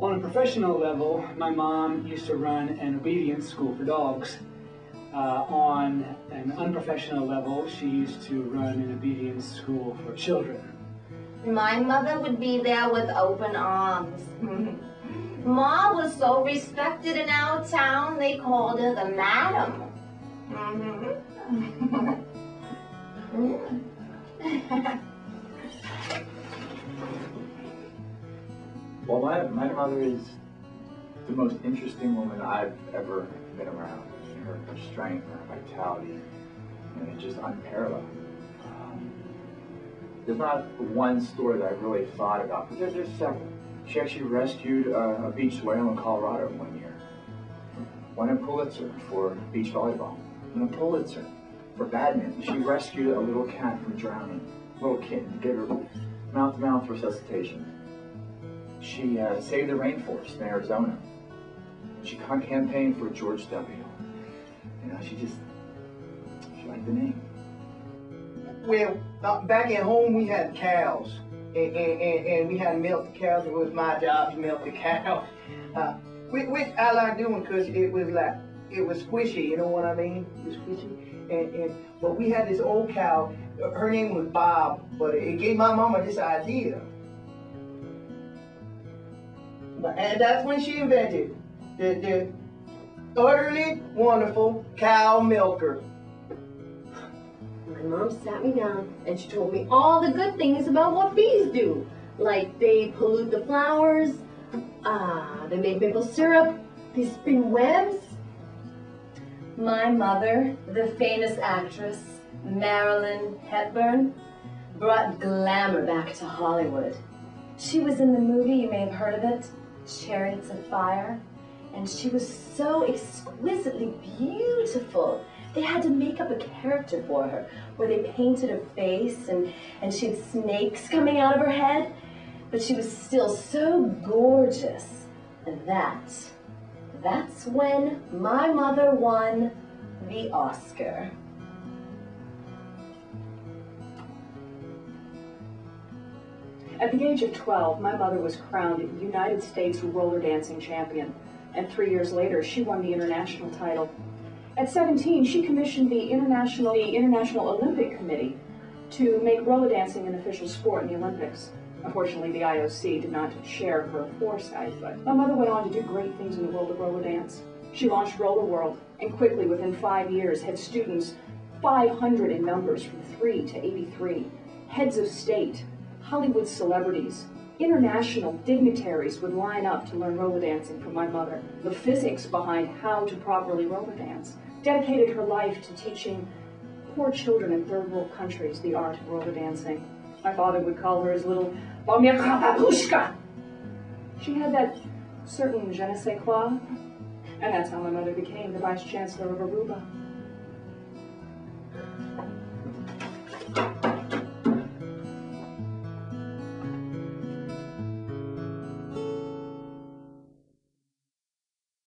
On a professional level, my mom used to run an obedience school for dogs. On an unprofessional level, she used to run an obedience school for children. My mother would be there with open arms. Ma was so respected in our town, they called her the madam. Well, my mother is the most interesting woman I've ever been around. Her strength, her vitality, and it's just unparalleled. There's not one story that I've really thought about, but there's several. She actually rescued a beached whale in Colorado one year. Won a Pulitzer for beach volleyball. Won a Pulitzer for badminton. She rescued a little cat from drowning, a little kitten, gave her mouth-to-mouth resuscitation. She saved the rainforest in Arizona. She campaigned for George W. You know, she liked the name. Well, back at home we had cows, and we had to milk the cows. It was my job to milk the cows, which I like doing because it was squishy. You know what I mean? It was squishy. But we had this old cow. Her name was Bob, but it gave my mama this idea. And that's when she invented the utterly wonderful cow milker. My mom sat me down and she told me all the good things about what bees do. Like they pollute the flowers, they make maple syrup, they spin webs. My mother, the famous actress Marilyn Hepburn, brought glamour back to Hollywood. She was in the movie, you may have heard of it, Chariots of Fire, and she was so exquisitely beautiful. They had to make up a character for her, where they painted her face and she had snakes coming out of her head, but she was still so gorgeous. And that's when my mother won the Oscar. At the age of 12, my mother was crowned United States roller dancing champion, and 3 years later, she won the international title. At 17, she commissioned the International Olympic Committee to make roller dancing an official sport in the Olympics. Unfortunately, the IOC did not share her foresight, but my mother went on to do great things in the world of roller dance. She launched Roller World, and quickly, within 5 years, had students 500 in numbers from 3 to 83, heads of state, Hollywood celebrities, international dignitaries would line up to learn roller dancing from my mother. The physics behind how to properly roller dance dedicated her life to teaching poor children in third world countries the art of roller dancing. My father would call her his little Babushka. She had that certain je ne sais quoi, and that's how my mother became the Vice Chancellor of Aruba.